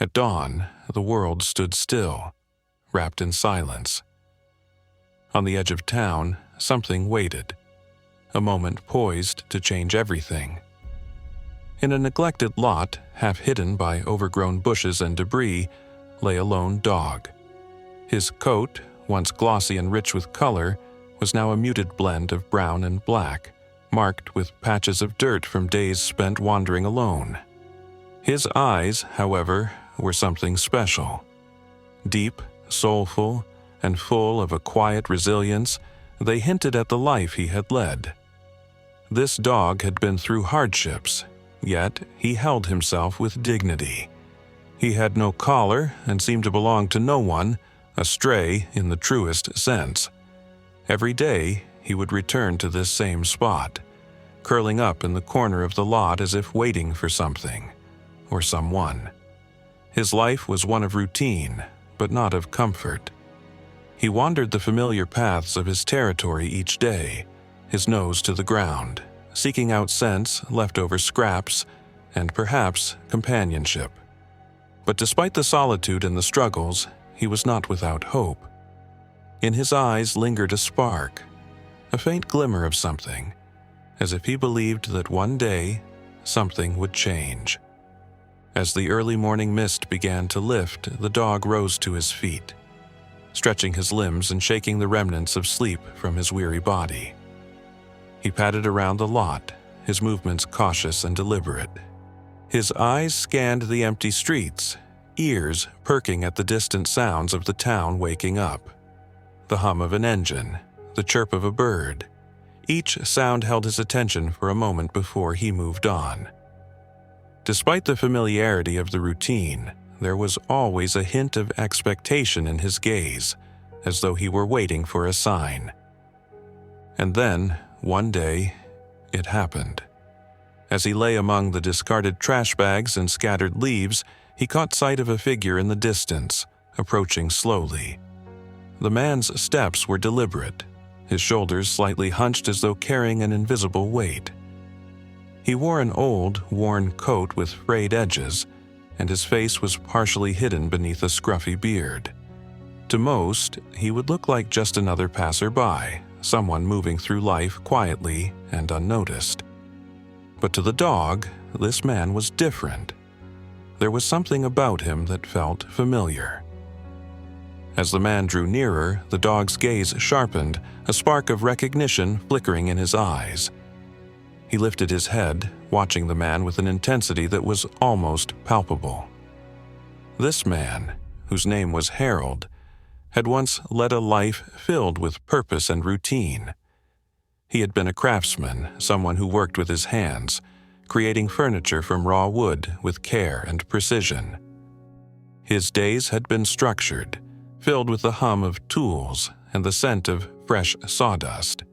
At dawn, the world stood still, wrapped in silence. On the edge of town, something waited, a moment poised to change everything. In a neglected lot, half hidden by overgrown bushes and debris, lay a lone dog. His coat, once glossy and rich with color, was now a muted blend of brown and black, marked with patches of dirt from days spent wandering alone. His eyes, however, were something special. Deep, soulful, and full of a quiet resilience, they hinted at the life he had led. This dog had been through hardships, yet he held himself with dignity. He had no collar and seemed to belong to no one, a stray in the truest sense. Every day he would return to this same spot, curling up in the corner of the lot as if waiting for something or someone. His life was one of routine, but not of comfort. He wandered the familiar paths of his territory each day, his nose to the ground, seeking out scents, leftover scraps, and perhaps companionship. But despite the solitude and the struggles, he was not without hope. In his eyes lingered a spark, a faint glimmer of something, as if he believed that one day something would change. As the early morning mist began to lift, the dog rose to his feet, stretching his limbs and shaking the remnants of sleep from his weary body. He padded around the lot, his movements cautious and deliberate. His eyes scanned the empty streets, ears perking at the distant sounds of the town waking up. The hum of an engine, the chirp of a bird. Each sound held his attention for a moment before he moved on. Despite the familiarity of the routine, there was always a hint of expectation in his gaze, as though he were waiting for a sign. And then, one day, it happened. As he lay among the discarded trash bags and scattered leaves, he caught sight of a figure in the distance, approaching slowly. The man's steps were deliberate, his shoulders slightly hunched as though carrying an invisible weight. He wore an old, worn coat with frayed edges, and his face was partially hidden beneath a scruffy beard. To most, he would look like just another passerby, someone moving through life quietly and unnoticed. But to the dog, this man was different. There was something about him that felt familiar. As the man drew nearer, the dog's gaze sharpened, a spark of recognition flickering in his eyes. He lifted his head, watching the man with an intensity that was almost palpable. This man, whose name was Harold, had once led a life filled with purpose and routine. He had been a craftsman, someone who worked with his hands, creating furniture from raw wood with care and precision. His days had been structured, filled with the hum of tools and the scent of fresh sawdust.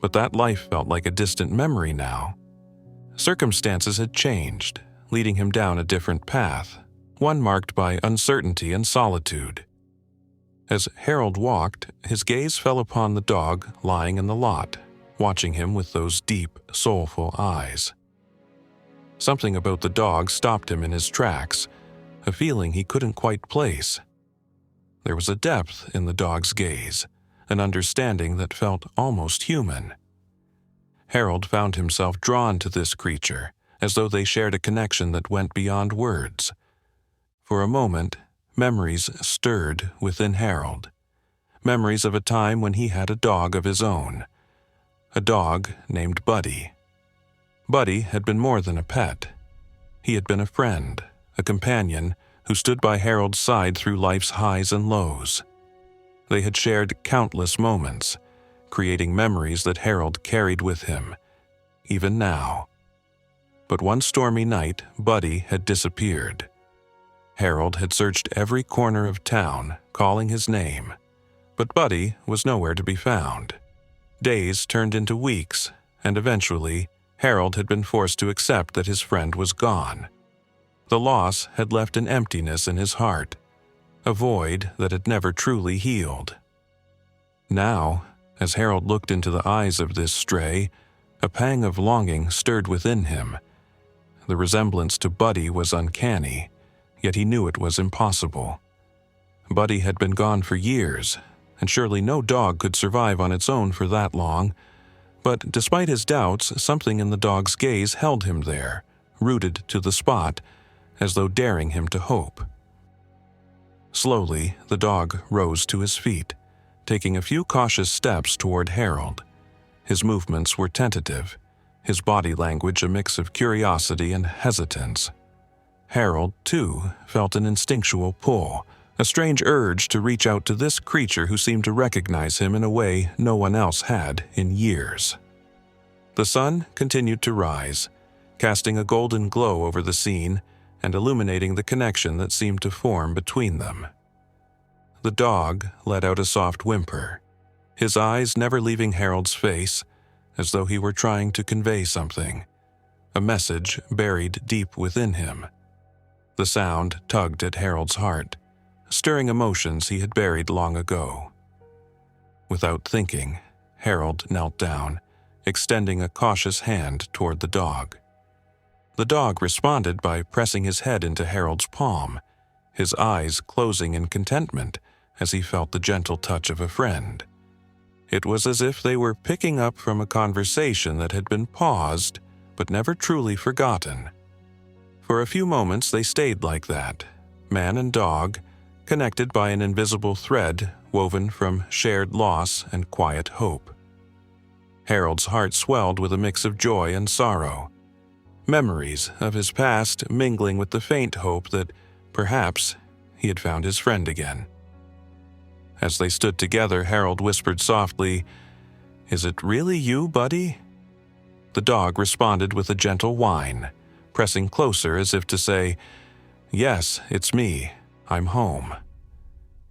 But that life felt like a distant memory now. Circumstances had changed, leading him down a different path, one marked by uncertainty and solitude. As Harold walked, his gaze fell upon the dog lying in the lot, watching him with those deep, soulful eyes. Something about the dog stopped him in his tracks, a feeling he couldn't quite place. There was a depth in the dog's gaze, an understanding that felt almost human. Harold found himself drawn to this creature, as though they shared a connection that went beyond words. For a moment, memories stirred within Harold. Memories of a time when he had a dog of his own. A dog named Buddy. Buddy had been more than a pet. He had been a friend, a companion, who stood by Harold's side through life's highs and lows. They had shared countless moments, creating memories that Harold carried with him, even now. But one stormy night, Buddy had disappeared. Harold had searched every corner of town, calling his name, but Buddy was nowhere to be found. Days turned into weeks, and eventually, Harold had been forced to accept that his friend was gone. The loss had left an emptiness in his heart, a void that had never truly healed. Now, as Harold looked into the eyes of this stray, a pang of longing stirred within him. The resemblance to Buddy was uncanny, yet he knew it was impossible. Buddy had been gone for years, and surely no dog could survive on its own for that long. But despite his doubts, something in the dog's gaze held him there, rooted to the spot, as though daring him to hope. Slowly, the dog rose to his feet, taking a few cautious steps toward Harold. His movements were tentative, his body language a mix of curiosity and hesitance. Harold, too, felt an instinctual pull, a strange urge to reach out to this creature who seemed to recognize him in a way no one else had in years. The sun continued to rise, casting a golden glow over the scene and illuminating the connection that seemed to form between them. The dog let out a soft whimper, his eyes never leaving Harold's face, as though he were trying to convey something, a message buried deep within him. The sound tugged at Harold's heart, stirring emotions he had buried long ago. Without thinking, Harold knelt down, extending a cautious hand toward the dog. The dog responded by pressing his head into Harold's palm, his eyes closing in contentment as he felt the gentle touch of a friend. It was as if they were picking up from a conversation that had been paused but never truly forgotten. For a few moments they stayed like that, man and dog, connected by an invisible thread woven from shared loss and quiet hope. Harold's heart swelled with a mix of joy and sorrow, memories of his past mingling with the faint hope that perhaps he had found his friend again. As they stood together, Harold whispered softly, "Is it really you, Buddy?" The dog responded with a gentle whine, pressing closer as if to say, "Yes, it's me. I'm home."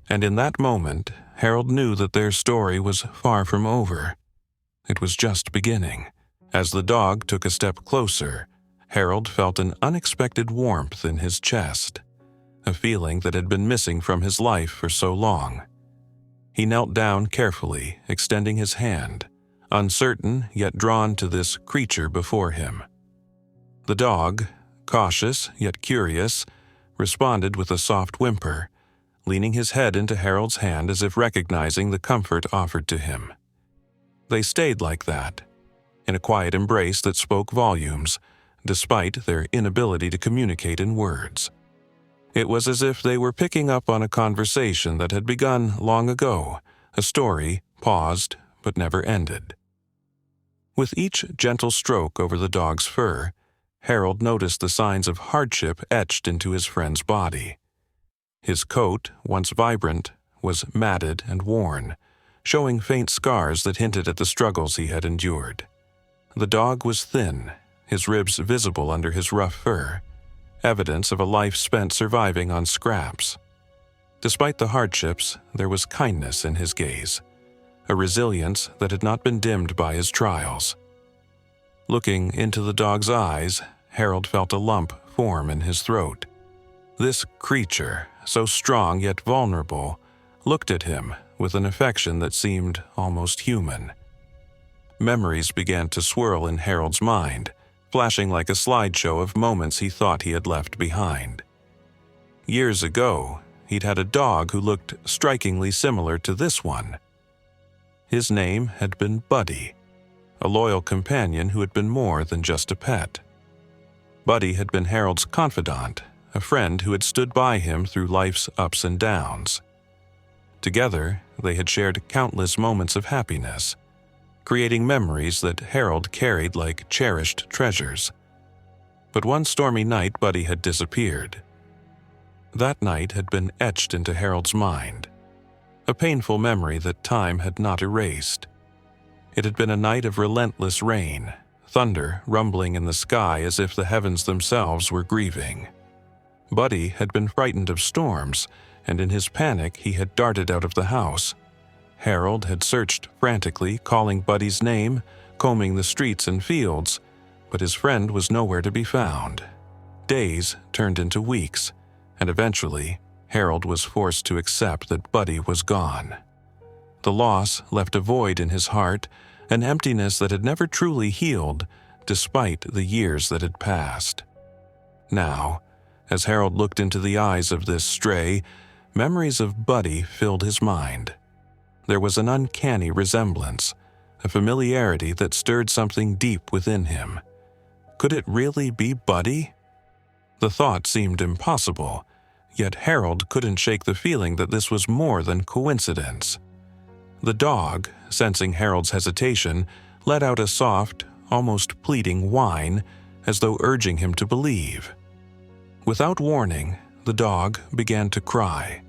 And in that moment, Harold knew that their story was far from over. It was just beginning. As the dog took a step closer, Harold felt an unexpected warmth in his chest, a feeling that had been missing from his life for so long. He knelt down carefully, extending his hand, uncertain yet drawn to this creature before him. The dog, cautious yet curious, responded with a soft whimper, leaning his head into Harold's hand as if recognizing the comfort offered to him. They stayed like that, in a quiet embrace that spoke volumes, despite their inability to communicate in words. It was as if they were picking up on a conversation that had begun long ago, a story paused but never ended. With each gentle stroke over the dog's fur, Harold noticed the signs of hardship etched into his friend's body. His coat, once vibrant, was matted and worn, showing faint scars that hinted at the struggles he had endured. The dog was thin, his ribs visible under his rough fur, evidence of a life spent surviving on scraps. Despite the hardships, there was kindness in his gaze, a resilience that had not been dimmed by his trials. Looking into the dog's eyes, Harold felt a lump form in his throat. This creature, so strong yet vulnerable, looked at him with an affection that seemed almost human. Memories began to swirl in Harold's mind, flashing like a slideshow of moments he thought he had left behind. Years ago, he'd had a dog who looked strikingly similar to this one. His name had been Buddy, a loyal companion who had been more than just a pet. Buddy had been Harold's confidant, a friend who had stood by him through life's ups and downs. Together, they had shared countless moments of happiness, creating memories that Harold carried like cherished treasures. But one stormy night, Buddy had disappeared. That night had been etched into Harold's mind, a painful memory that time had not erased. It had been a night of relentless rain, thunder rumbling in the sky as if the heavens themselves were grieving. Buddy had been frightened of storms, and in his panic he had darted out of the house. Harold had searched frantically, calling Buddy's name, combing the streets and fields, but his friend was nowhere to be found. Days turned into weeks, and eventually, Harold was forced to accept that Buddy was gone. The loss left a void in his heart, an emptiness that had never truly healed, despite the years that had passed. Now, As Harold looked into the eyes of this stray, memories of Buddy filled his mind. There was an uncanny resemblance, a familiarity that stirred something deep within him. Could it really be Buddy? The thought seemed impossible, yet Harold couldn't shake the feeling that this was more than coincidence. The dog, sensing Harold's hesitation, let out a soft, almost pleading whine, as though urging him to believe. Without warning, the dog began to cry,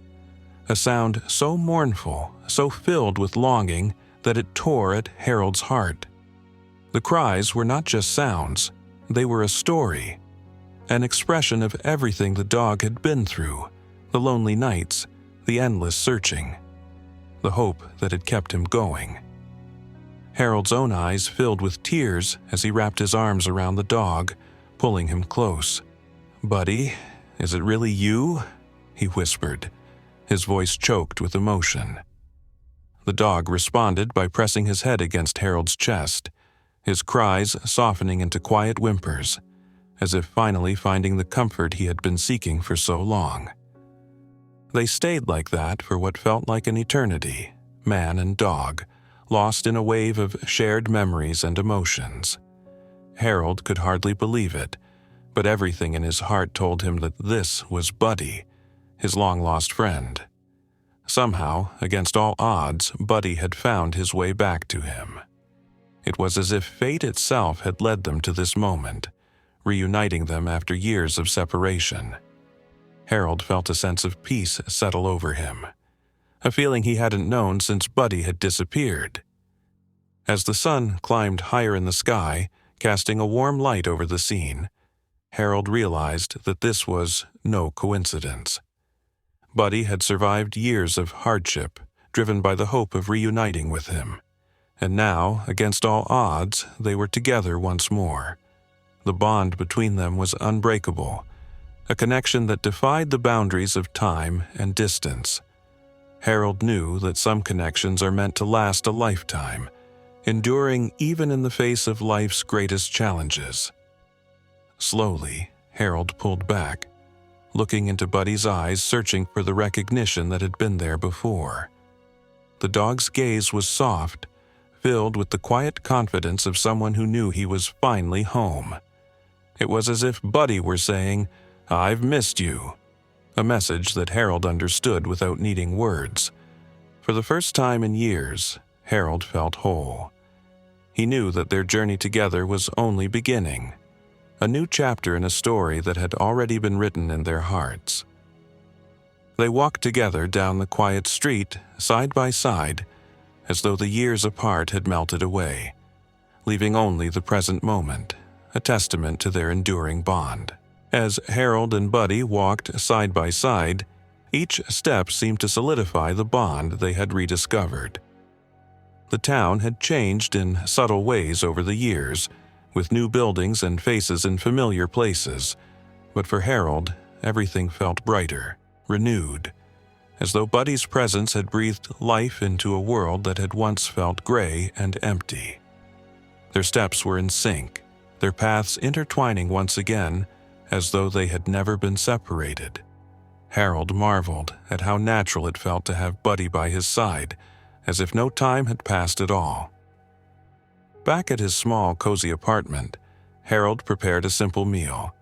a sound so mournful, so filled with longing, that it tore at Harold's heart. The cries were not just sounds, they were a story, an expression of everything the dog had been through, the lonely nights, the endless searching, the hope that had kept him going. Harold's own eyes filled with tears as he wrapped his arms around the dog, pulling him close. "Buddy, is it really you?" he whispered, his voice choked with emotion. The dog responded by pressing his head against Harold's chest, his cries softening into quiet whimpers, as if finally finding the comfort he had been seeking for so long. They stayed like that for what felt like an eternity, man and dog, lost in a wave of shared memories and emotions. Harold could hardly believe it, but everything in his heart told him that this was Buddy, his long-lost friend. Somehow, against all odds, Buddy had found his way back to him. It was as if fate itself had led them to this moment, reuniting them after years of separation. Harold felt a sense of peace settle over him, a feeling he hadn't known since Buddy had disappeared. As the sun climbed higher in the sky, casting a warm light over the scene, Harold realized that this was no coincidence. Buddy had survived years of hardship, driven by the hope of reuniting with him. And now, against all odds, they were together once more. The bond between them was unbreakable, a connection that defied the boundaries of time and distance. Harold knew that some connections are meant to last a lifetime, enduring even in the face of life's greatest challenges. Slowly, Harold pulled back, looking into Buddy's eyes, searching for the recognition that had been there before. The dog's gaze was soft, filled with the quiet confidence of someone who knew he was finally home. It was as if Buddy were saying, "I've missed you," a message that Harold understood without needing words. For the first time in years, Harold felt whole. He knew that their journey together was only beginning, a new chapter in a story that had already been written in their hearts. They walked together down the quiet street, side by side, as though the years apart had melted away, leaving only the present moment, a testament to their enduring bond. As Harold and Buddy walked side by side, each step seemed to solidify the bond they had rediscovered. The town had changed in subtle ways over the years, with new buildings and faces in familiar places, but for Harold, everything felt brighter, renewed, as though Buddy's presence had breathed life into a world that had once felt gray and empty. Their steps were in sync, their paths intertwining once again, as though they had never been separated. Harold marveled at how natural it felt to have Buddy by his side, as if no time had passed at all. Back at his small, cozy apartment, Harold prepared a simple meal,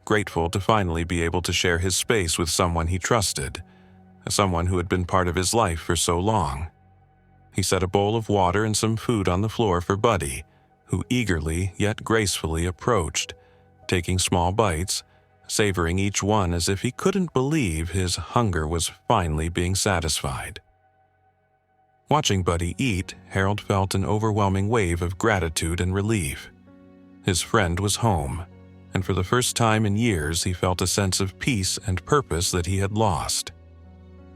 grateful to finally be able to share his space with someone he trusted, someone who had been part of his life for so long. He set a bowl of water and some food on the floor for Buddy, who eagerly yet gracefully approached, taking small bites, savoring each one as if he couldn't believe his hunger was finally being satisfied. Watching Buddy eat, Harold felt an overwhelming wave of gratitude and relief. His friend was home, and for the first time in years he felt a sense of peace and purpose that he had lost.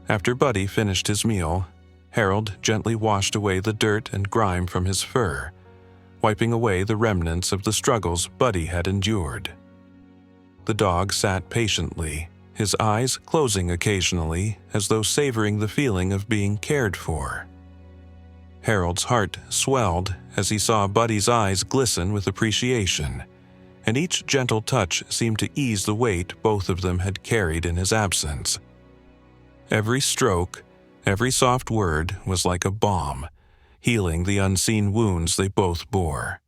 After Buddy finished his meal, Harold gently washed away the dirt and grime from his fur, wiping away the remnants of the struggles Buddy had endured. The dog sat patiently, his eyes closing occasionally as though savoring the feeling of being cared for. Harold's heart swelled as he saw Buddy's eyes glisten with appreciation, and each gentle touch seemed to ease the weight both of them had carried in his absence. Every stroke, every soft word was like a balm, healing the unseen wounds they both bore.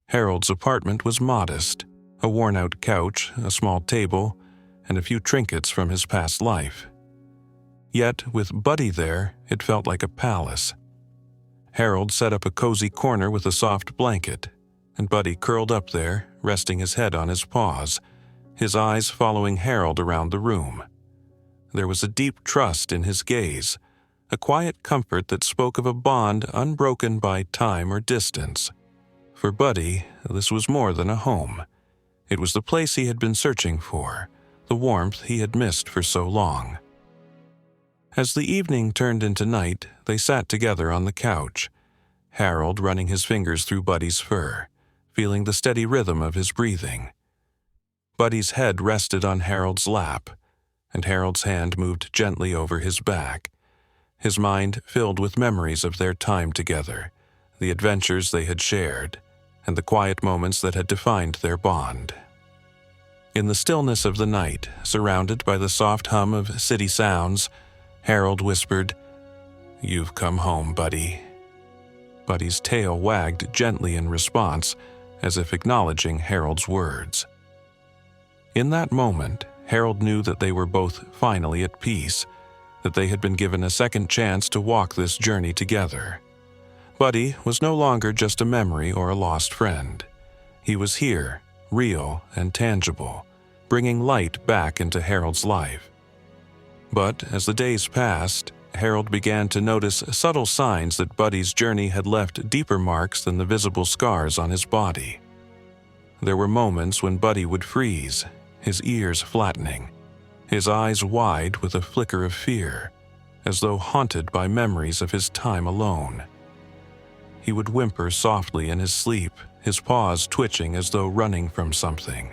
Harold's apartment was modest, a worn-out couch, a small table, and a few trinkets from his past life. Yet, with Buddy there, it felt like a palace. Harold set up a cozy corner with a soft blanket, and Buddy curled up there, resting his head on his paws, his eyes following Harold around the room. There was a deep trust in his gaze, a quiet comfort that spoke of a bond unbroken by time or distance. For Buddy, this was more than a home. It was the place he had been searching for, the warmth he had missed for so long. As the evening turned into night, they sat together on the couch, Harold running his fingers through Buddy's fur, feeling the steady rhythm of his breathing. Buddy's head rested on Harold's lap, and Harold's hand moved gently over his back, his mind filled with memories of their time together, the adventures they had shared, and the quiet moments that had defined their bond. In the stillness of the night, surrounded by the soft hum of city sounds, Harold whispered, "You've come home, Buddy." Buddy's tail wagged gently in response, as if acknowledging Harold's words. In that moment, Harold knew that they were both finally at peace, that they had been given a second chance to walk this journey together. Buddy was no longer just a memory or a lost friend. He was here, real and tangible, bringing light back into Harold's life. But as the days passed, Harold began to notice subtle signs that Buddy's journey had left deeper marks than the visible scars on his body. There were moments when Buddy would freeze, his ears flattening, his eyes wide with a flicker of fear, as though haunted by memories of his time alone. He would whimper softly in his sleep, his paws twitching as though running from something.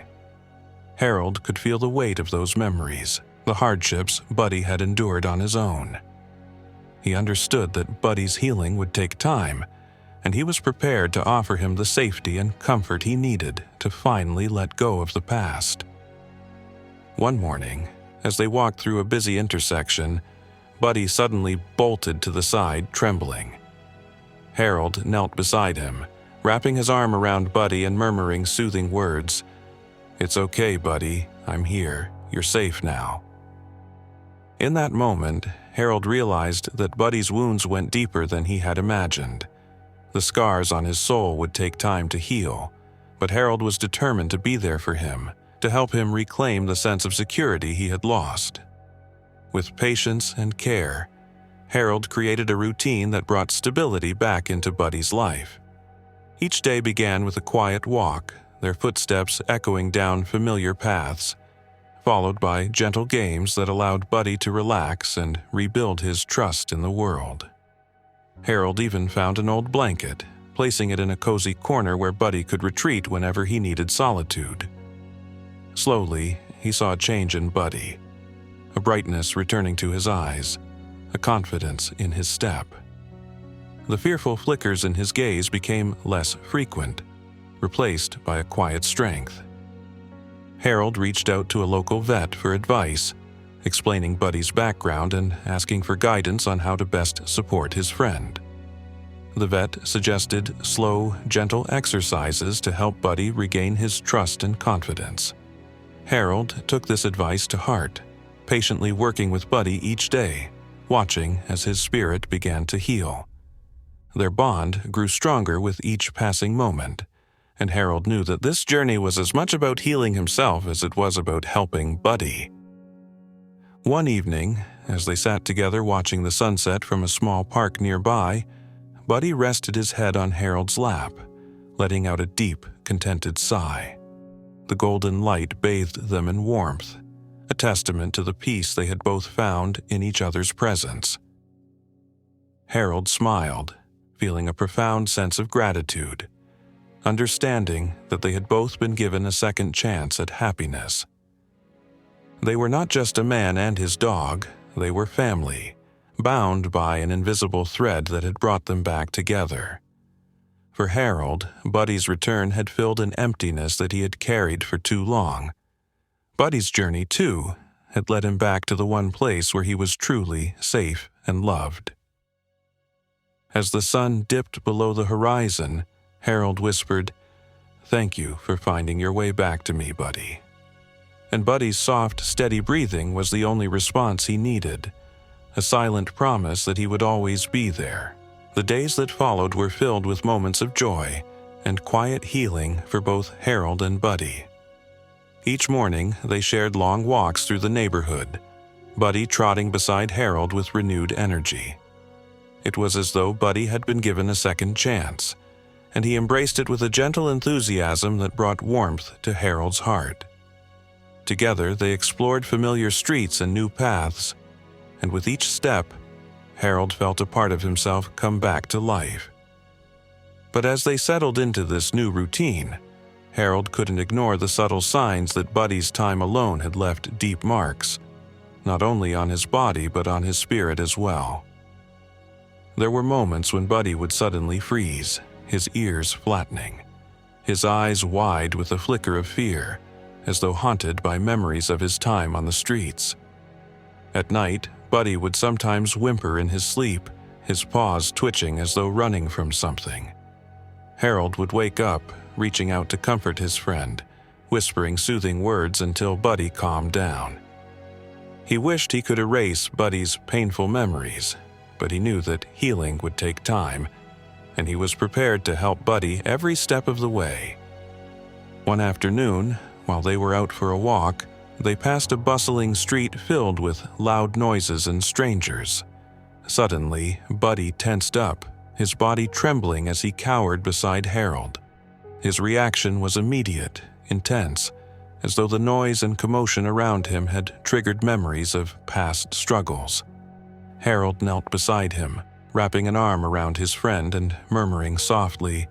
Harold could feel the weight of those memories, the hardships Buddy had endured on his own. He understood that Buddy's healing would take time, and he was prepared to offer him the safety and comfort he needed to finally let go of the past. One morning, as they walked through a busy intersection, Buddy suddenly bolted to the side, trembling. Harold knelt beside him, wrapping his arm around Buddy and murmuring soothing words. "It's okay, Buddy. I'm here. You're safe now." In that moment, Harold realized that Buddy's wounds went deeper than he had imagined. The scars on his soul would take time to heal, but Harold was determined to be there for him, to help him reclaim the sense of security he had lost. With patience and care, Harold created a routine that brought stability back into Buddy's life. Each day began with a quiet walk, their footsteps echoing down familiar paths, followed by gentle games that allowed Buddy to relax and rebuild his trust in the world. Harold even found an old blanket, placing it in a cozy corner where Buddy could retreat whenever he needed solitude. Slowly, he saw a change in Buddy, a brightness returning to his eyes, a confidence in his step. The fearful flickers in his gaze became less frequent, replaced by a quiet strength. Harold reached out to a local vet for advice, explaining Buddy's background and asking for guidance on how to best support his friend. The vet suggested slow, gentle exercises to help Buddy regain his trust and confidence. Harold took this advice to heart, patiently working with Buddy each day, watching as his spirit began to heal. Their bond grew stronger with each passing moment, and Harold knew that this journey was as much about healing himself as it was about helping Buddy. One evening, as they sat together watching the sunset from a small park nearby, Buddy rested his head on Harold's lap, letting out a deep, contented sigh. The golden light bathed them in warmth, a testament to the peace they had both found in each other's presence. Harold smiled, feeling a profound sense of gratitude, understanding that they had both been given a second chance at happiness. They were not just a man and his dog, they were family, bound by an invisible thread that had brought them back together. For Harold, Buddy's return had filled an emptiness that he had carried for too long. Buddy's journey, too, had led him back to the one place where he was truly safe and loved. As the sun dipped below the horizon, Harold whispered, "Thank you for finding your way back to me, Buddy." And Buddy's soft, steady breathing was the only response he needed, a silent promise that he would always be there. The days that followed were filled with moments of joy and quiet healing for both Harold and Buddy. Each morning, they shared long walks through the neighborhood, Buddy trotting beside Harold with renewed energy. It was as though Buddy had been given a second chance, and he embraced it with a gentle enthusiasm that brought warmth to Harold's heart. Together, they explored familiar streets and new paths, and with each step, Harold felt a part of himself come back to life. But as they settled into this new routine, Harold couldn't ignore the subtle signs that Buddy's time alone had left deep marks, not only on his body but on his spirit as well. There were moments when Buddy would suddenly freeze, his ears flattening, his eyes wide with a flicker of fear, as though haunted by memories of his time on the streets. At night, Buddy would sometimes whimper in his sleep, his paws twitching as though running from something. Harold would wake up, reaching out to comfort his friend, whispering soothing words until Buddy calmed down. He wished he could erase Buddy's painful memories, but he knew that healing would take time, and he was prepared to help Buddy every step of the way. One afternoon, while they were out for a walk, they passed a bustling street filled with loud noises and strangers. Suddenly, Buddy tensed up, his body trembling as he cowered beside Harold. His reaction was immediate, intense, as though the noise and commotion around him had triggered memories of past struggles. Harold knelt beside him, wrapping an arm around his friend and murmuring softly,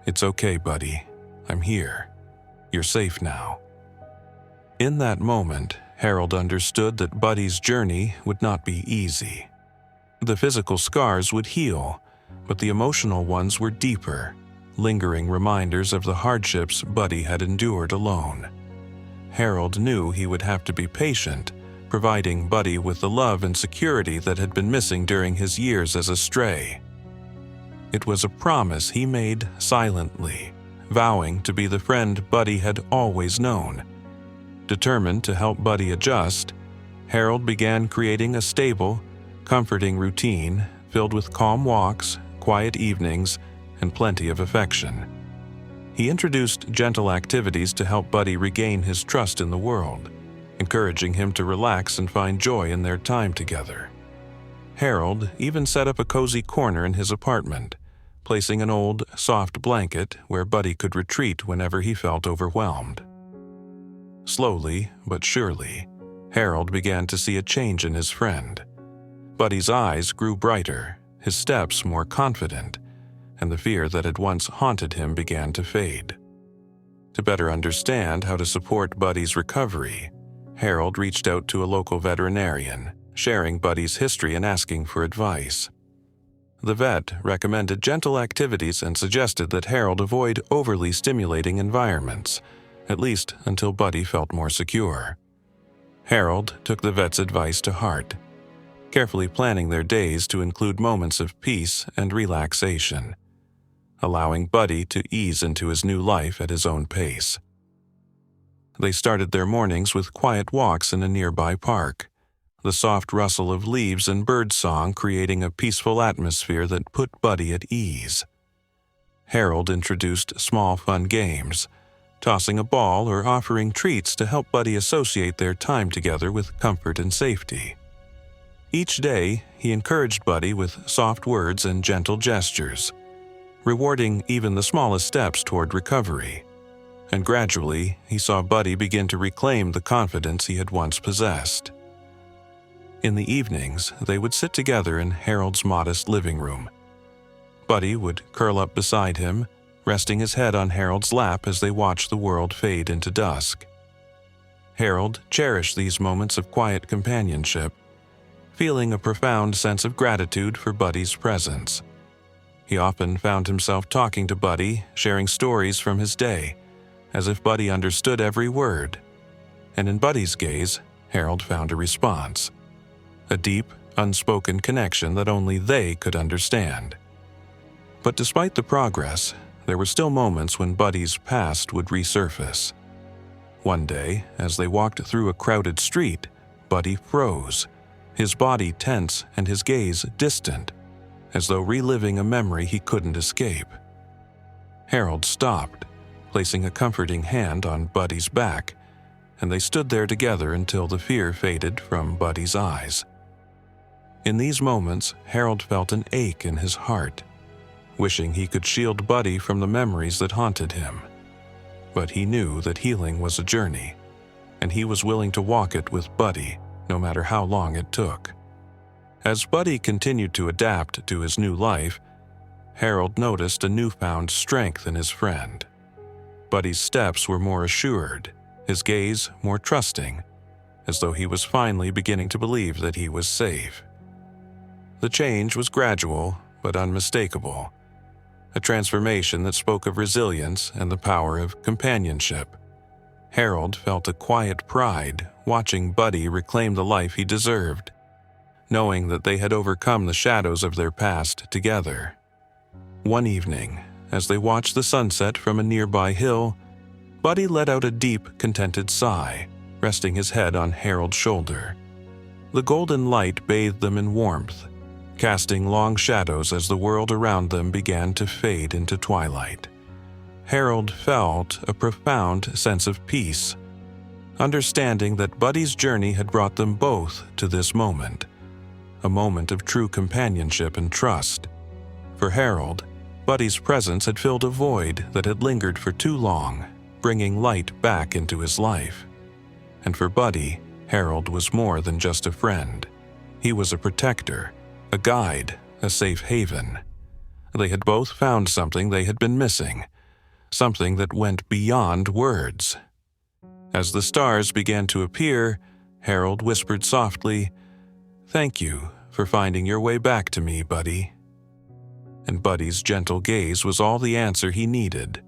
"It's okay, Buddy. I'm here. You're safe now." In that moment, Harold understood that Buddy's journey would not be easy. The physical scars would heal, but the emotional ones were deeper, lingering reminders of the hardships Buddy had endured alone. Harold knew he would have to be patient, providing Buddy with the love and security that had been missing during his years as a stray. It was a promise he made silently, vowing to be the friend Buddy had always known. Determined to help Buddy adjust, Harold began creating a stable, comforting routine filled with calm walks, quiet evenings, and plenty of affection. He introduced gentle activities to help Buddy regain his trust in the world, encouraging him to relax and find joy in their time together. Harold even set up a cozy corner in his apartment, placing an old, soft blanket where Buddy could retreat whenever he felt overwhelmed. Slowly but surely, Harold began to see a change in his friend. Buddy's eyes grew brighter, his steps more confident, and the fear that had once haunted him began to fade. To better understand how to support Buddy's recovery, Harold reached out to a local veterinarian, sharing Buddy's history and asking for advice. The vet recommended gentle activities and suggested that Harold avoid overly stimulating environments, at least until Buddy felt more secure. Harold took the vet's advice to heart, carefully planning their days to include moments of peace and relaxation, allowing Buddy to ease into his new life at his own pace. They started their mornings with quiet walks in a nearby park, the soft rustle of leaves and birdsong creating a peaceful atmosphere that put Buddy at ease. Harold introduced small fun games, tossing a ball or offering treats to help Buddy associate their time together with comfort and safety. Each day, he encouraged Buddy with soft words and gentle gestures, rewarding even the smallest steps toward recovery. And gradually, he saw Buddy begin to reclaim the confidence he had once possessed. In the evenings, they would sit together in Harold's modest living room. Buddy would curl up beside him, resting his head on Harold's lap as they watched the world fade into dusk. Harold cherished these moments of quiet companionship, feeling a profound sense of gratitude for Buddy's presence. He often found himself talking to Buddy, sharing stories from his day, as if Buddy understood every word. And in Buddy's gaze, Harold found a response. A deep, unspoken connection that only they could understand. But despite the progress, there were still moments when Buddy's past would resurface. One day, as they walked through a crowded street, Buddy froze, his body tense and his gaze distant, as though reliving a memory he couldn't escape. Harold stopped, placing a comforting hand on Buddy's back, and they stood there together until the fear faded from Buddy's eyes. In these moments, Harold felt an ache in his heart, wishing he could shield Buddy from the memories that haunted him. But he knew that healing was a journey, and he was willing to walk it with Buddy, no matter how long it took. As Buddy continued to adapt to his new life, Harold noticed a newfound strength in his friend. Buddy's steps were more assured, his gaze more trusting, as though he was finally beginning to believe that he was safe. The change was gradual but unmistakable, a transformation that spoke of resilience and the power of companionship. Harold felt a quiet pride watching Buddy reclaim the life he deserved, knowing that they had overcome the shadows of their past together. One evening, as they watched the sunset from a nearby hill, Buddy let out a deep, contented sigh, resting his head on Harold's shoulder. The golden light bathed them in warmth, casting long shadows as the world around them began to fade into twilight. Harold felt a profound sense of peace, understanding that Buddy's journey had brought them both to this moment, a moment of true companionship and trust. For Harold, Buddy's presence had filled a void that had lingered for too long, bringing light back into his life. And for Buddy, Harold was more than just a friend. He was a protector, a guide, a safe haven. They had both found something they had been missing, something that went beyond words. As the stars began to appear, Harold whispered softly, "Thank you for finding your way back to me, Buddy." And Buddy's gentle gaze was all the answer he needed,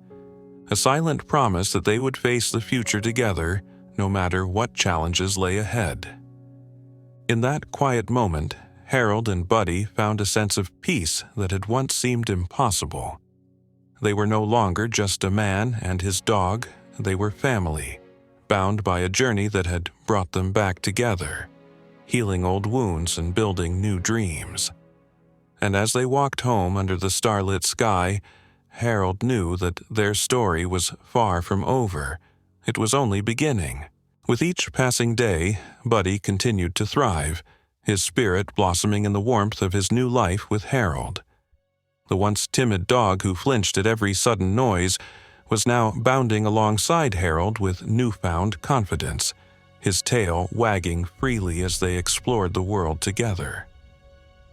a silent promise that they would face the future together, no matter what challenges lay ahead. In that quiet moment, Harold and Buddy found a sense of peace that had once seemed impossible. They were no longer just a man and his dog, they were family, bound by a journey that had brought them back together, healing old wounds and building new dreams. And as they walked home under the starlit sky, Harold knew that their story was far from over. It was only beginning. With each passing day, Buddy continued to thrive, his spirit blossoming in the warmth of his new life with Harold. The once timid dog who flinched at every sudden noise was now bounding alongside Harold with newfound confidence, his tail wagging freely as they explored the world together.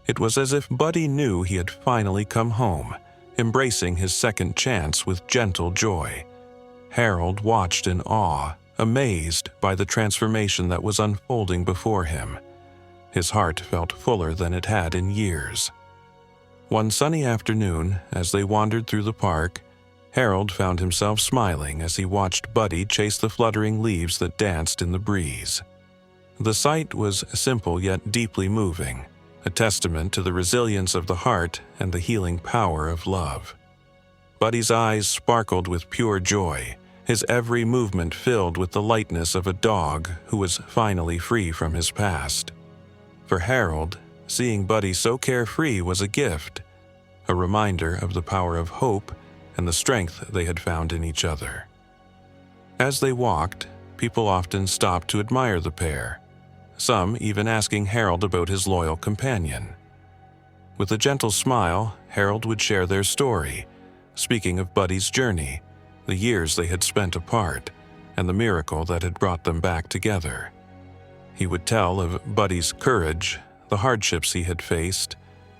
It was as if Buddy knew he had finally come home, embracing his second chance with gentle joy. Harold watched in awe, amazed by the transformation that was unfolding before him. His heart felt fuller than it had in years. One sunny afternoon, as they wandered through the park, Harold found himself smiling as he watched Buddy chase the fluttering leaves that danced in the breeze. The sight was simple yet deeply moving, a testament to the resilience of the heart and the healing power of love. Buddy's eyes sparkled with pure joy, his every movement filled with the lightness of a dog who was finally free from his past. For Harold, seeing Buddy so carefree was a gift, a reminder of the power of hope and the strength they had found in each other. As they walked, people often stopped to admire the pair, some even asking Harold about his loyal companion. With a gentle smile, Harold would share their story, speaking of Buddy's journey, the years they had spent apart, and the miracle that had brought them back together. He would tell of Buddy's courage, the hardships he had faced,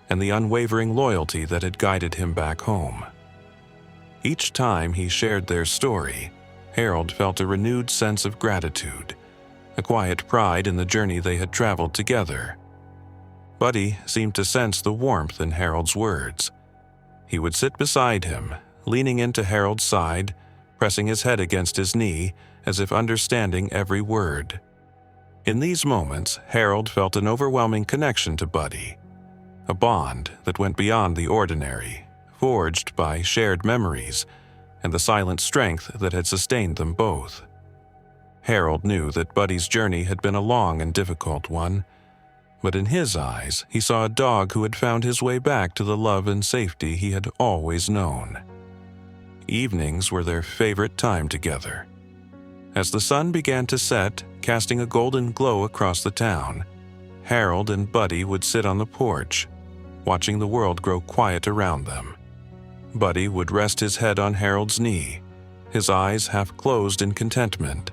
and the unwavering loyalty that had guided him back home. Each time he shared their story, Harold felt a renewed sense of gratitude, a quiet pride in the journey they had traveled together. Buddy seemed to sense the warmth in Harold's words. He would sit beside him, leaning into Harold's side, pressing his head against his knee as if understanding every word. In these moments, Harold felt an overwhelming connection to Buddy, a bond that went beyond the ordinary, forged by shared memories and the silent strength that had sustained them both. Harold knew that Buddy's journey had been a long and difficult one, but in his eyes he saw a dog who had found his way back to the love and safety he had always known. Evenings were their favorite time together. As the sun began to set, casting a golden glow across the town, Harold and Buddy would sit on the porch, watching the world grow quiet around them. Buddy would rest his head on Harold's knee, his eyes half closed in contentment,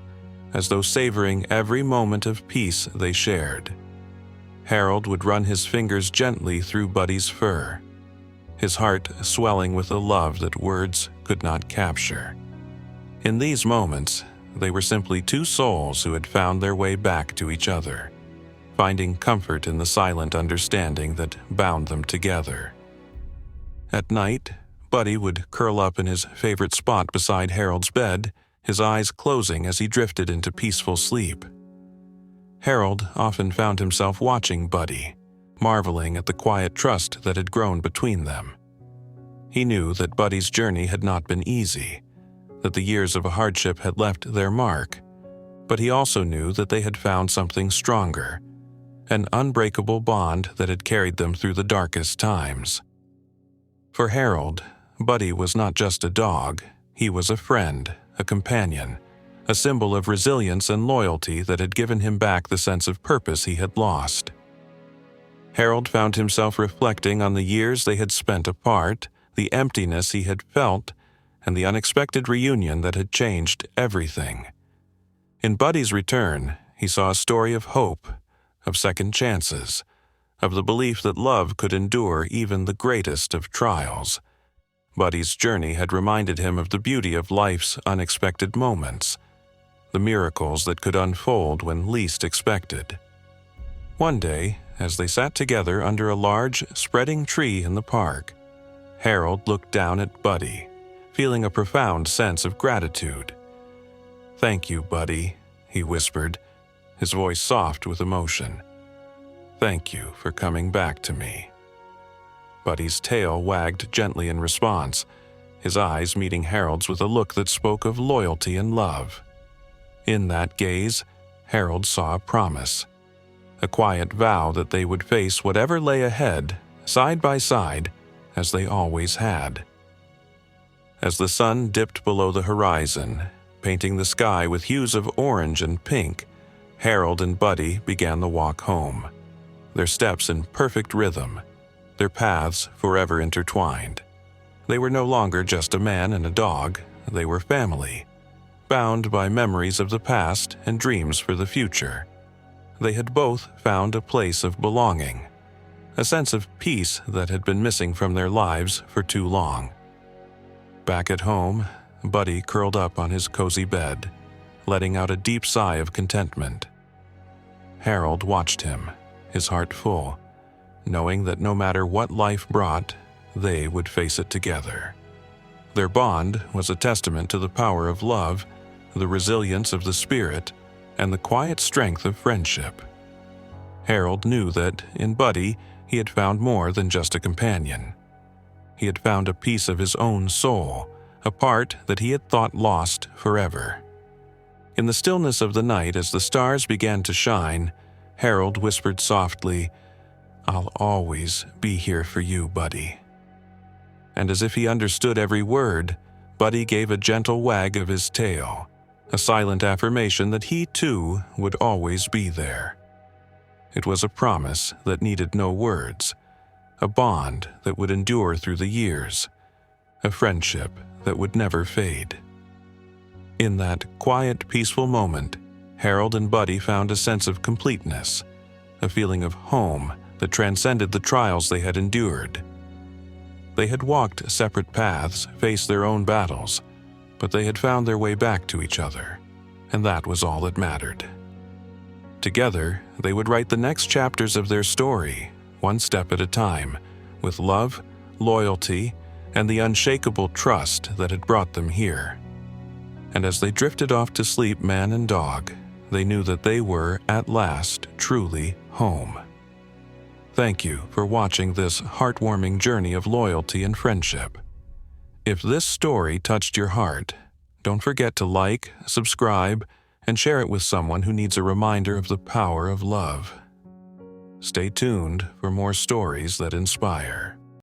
as though savoring every moment of peace they shared. Harold would run his fingers gently through Buddy's fur, his heart swelling with a love that words could not capture. In these moments, they were simply two souls who had found their way back to each other, finding comfort in the silent understanding that bound them together. At night, Buddy would curl up in his favorite spot beside Harold's bed, his eyes closing as he drifted into peaceful sleep. Harold often found himself watching Buddy, marveling at the quiet trust that had grown between them. He knew that Buddy's journey had not been easy, that the years of hardship had left their mark, but he also knew that they had found something stronger, an unbreakable bond that had carried them through the darkest times. For Harold, Buddy was not just a dog, he was a friend, a companion, a symbol of resilience and loyalty that had given him back the sense of purpose he had lost. Harold found himself reflecting on the years they had spent apart, the emptiness he had felt, and the unexpected reunion that had changed everything. In Buddy's return, he saw a story of hope, of second chances, of the belief that love could endure even the greatest of trials. Buddy's journey had reminded him of the beauty of life's unexpected moments, the miracles that could unfold when least expected. One day, as they sat together under a large, spreading tree in the park, Harold looked down at Buddy, feeling a profound sense of gratitude. "Thank you, Buddy," he whispered, his voice soft with emotion. "Thank you for coming back to me." Buddy's tail wagged gently in response, his eyes meeting Harold's with a look that spoke of loyalty and love. In that gaze, Harold saw a promise, a quiet vow that they would face whatever lay ahead, side by side, as they always had. As the sun dipped below the horizon, painting the sky with hues of orange and pink, Harold and Buddy began the walk home, their steps in perfect rhythm, their paths forever intertwined. They were no longer just a man and a dog, they were family, bound by memories of the past and dreams for the future. They had both found a place of belonging, a sense of peace that had been missing from their lives for too long. Back at home, Buddy curled up on his cozy bed, letting out a deep sigh of contentment. Harold watched him, his heart full, knowing that no matter what life brought, they would face it together. Their bond was a testament to the power of love, the resilience of the spirit, and the quiet strength of friendship. Harold knew that, in Buddy, he had found more than just a companion. He had found a piece of his own soul, a part that he had thought lost forever. In the stillness of the night, as the stars began to shine, Harold whispered softly, "I'll always be here for you, Buddy." And as if he understood every word, Buddy gave a gentle wag of his tail, a silent affirmation that he too would always be there. It was a promise that needed no words, a bond that would endure through the years, a friendship that would never fade. In that quiet, peaceful moment, Harold and Buddy found a sense of completeness, a feeling of home that transcended the trials they had endured. They had walked separate paths, faced their own battles, but they had found their way back to each other, and that was all that mattered. Together, they would write the next chapters of their story, one step at a time, with love, loyalty, and the unshakable trust that had brought them here. And as they drifted off to sleep, man and dog, they knew that they were, at last, truly home. Thank you for watching this heartwarming journey of loyalty and friendship. If this story touched your heart, don't forget to like, subscribe, and share it with someone who needs a reminder of the power of love. Stay tuned for more stories that inspire.